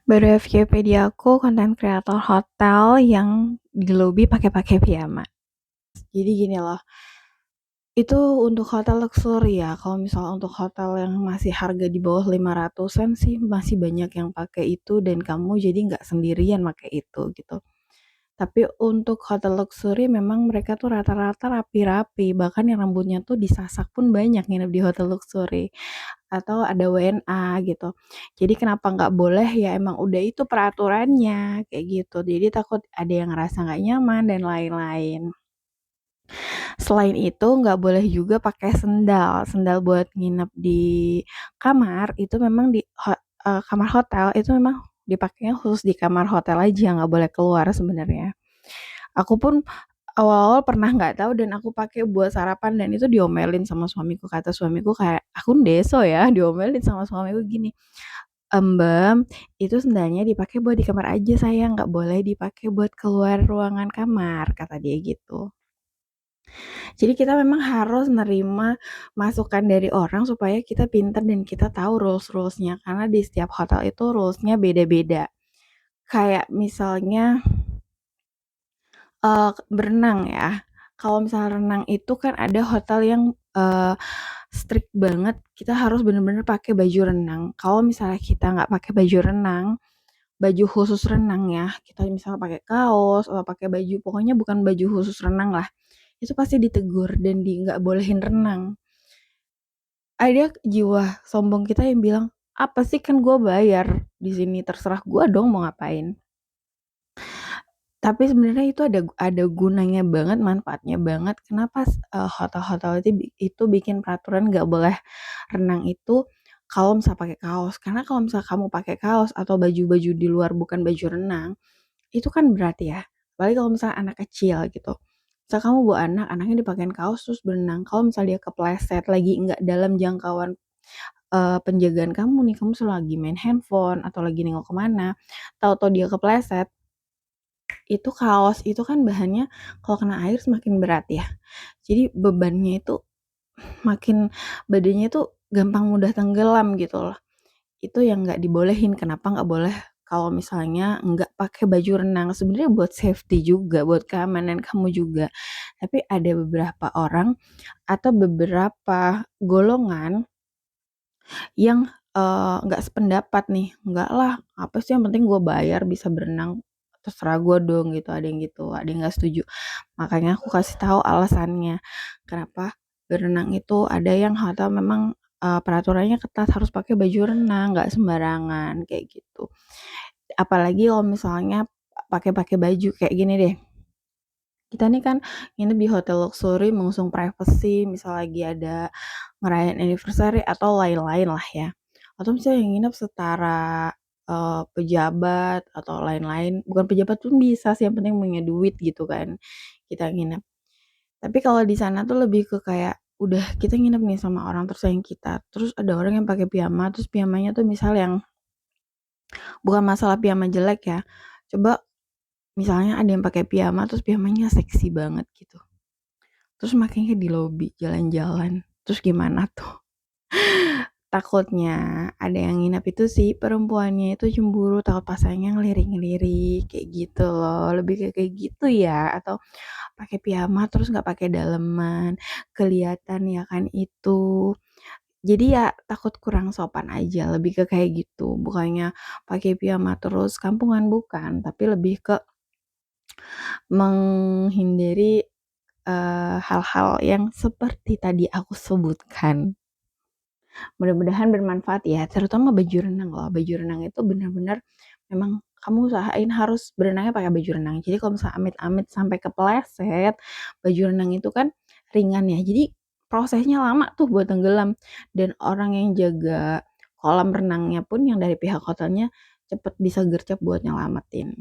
Baru FYP di aku konten kreator hotel yang di lobi pakai piyama. Jadi gini loh, itu untuk hotel luxury ya, kalau misalnya untuk hotel yang masih harga di bawah 500-an sih masih banyak yang pakai itu dan kamu jadi nggak sendirian pakai itu gitu. Tapi untuk hotel luxury memang mereka tuh rata-rata rapi-rapi, bahkan yang rambutnya tuh disasak pun banyak nginep di hotel luxury atau ada WNA gitu. Jadi kenapa nggak boleh, ya emang udah itu peraturannya kayak gitu. Jadi takut ada yang ngerasa nggak nyaman dan lain-lain. Selain itu nggak boleh juga pakai sendal. Sendal buat nginep di kamar itu memang kamar hotel itu memang dipakainya khusus di kamar hotel aja, nggak boleh keluar sebenarnya. Aku pun awal-awal pernah nggak tahu dan aku pakai buat sarapan dan itu diomelin sama suamiku. Kata suamiku kayak, "Aku ndeso ya," diomelin sama suamiku gini, "Mbak, itu sendalnya dipakai buat di kamar aja sayang, nggak boleh dipakai buat keluar ruangan kamar," kata dia gitu. Jadi kita memang harus nerima masukan dari orang supaya kita pintar dan kita tahu rules-rules-nya, karena di setiap hotel itu rules-nya beda-beda. Kayak misalnya, berenang ya, kalau misalnya renang itu kan ada hotel yang, strict banget, kita harus bener-bener pakai baju renang. Kalau misalnya kita nggak pakai baju renang, baju khusus renang ya, kita misalnya pakai kaos atau pakai baju pokoknya bukan baju khusus renang lah, itu pasti ditegur dan nggak bolehin renang. Ada jiwa sombong kita yang bilang, "Apa sih, kan gue bayar di sini, terserah gue dong mau ngapain." Tapi sebenarnya itu ada gunanya banget, manfaatnya banget. Kenapa hotel-hotel itu bikin peraturan nggak boleh renang itu kalau misal pakai kaos. Karena kalau misal kamu pakai kaos atau baju-baju di luar bukan baju renang, itu kan berat ya. Apalagi kalau misalnya anak kecil gitu. Misal kamu bawa anak, anaknya dipakein kaos terus berenang. Kalau misal dia kepleset lagi nggak dalam jangkauan penjagaan kamu nih, kamu lagi main handphone atau lagi nengok kemana, tahu-tahu dia kepleset, itu kaos itu kan bahannya kalau kena air semakin berat ya. Jadi bebannya itu makin badannya itu gampang mudah tenggelam gitu loh. Itu yang nggak dibolehin. Kenapa nggak boleh kalau misalnya nggak pakai baju renang? Sebenarnya buat safety juga, buat keamanan kamu juga. Tapi ada beberapa orang atau beberapa golongan yang, nggak sependapat nih, "Enggak lah, apa sih yang penting gue bayar bisa berenang, terserah gue dong," gitu, ada yang gitu, ada yang nggak setuju. Makanya aku kasih tahu alasannya, kenapa berenang itu ada yang hotel memang, peraturannya ketat harus pakai baju renang, nggak sembarangan, kayak gitu. Apalagi kalau misalnya pakai baju kayak gini deh, kita nih kan nginep di hotel luxury mengusung privacy, misal lagi ada ngerayain anniversary atau lain-lain lah ya. Atau misalnya yang nginep setara, pejabat atau lain-lain, bukan pejabat pun bisa sih yang penting punya duit gitu kan, kita nginep. Tapi kalau di sana tuh lebih ke kayak, udah kita nginep nih sama orang tersayang kita, terus ada orang yang pakai piyama, terus piyamanya tuh misal yang bukan masalah piyama jelek ya, coba misalnya ada yang pakai piyama, terus piyamanya seksi banget gitu, terus makanya di lobi jalan-jalan, terus gimana tuh? Takutnya ada yang nginep itu si perempuannya itu cemburu, takut pasangnya ngelirik-ngelirik kayak gitu loh, lebih kayak gitu ya, atau pakai piyama terus nggak pakai daleman, kelihatan ya kan itu. Jadi ya takut kurang sopan aja, lebih ke kayak gitu, bukannya pakai piyama terus kampungan, bukan, tapi lebih ke menghindari, hal-hal yang seperti tadi aku sebutkan. Mudah-mudahan bermanfaat ya, terutama baju renang loh. Baju renang itu benar-benar memang kamu usahain harus berenangnya pakai baju renang. Jadi kalau misalnya amit-amit sampai kepleset, baju renang itu kan ringan ya. Jadi prosesnya lama tuh buat tenggelam dan orang yang jaga kolam renangnya pun yang dari pihak hotelnya cepet bisa gercep buat nyelamatin.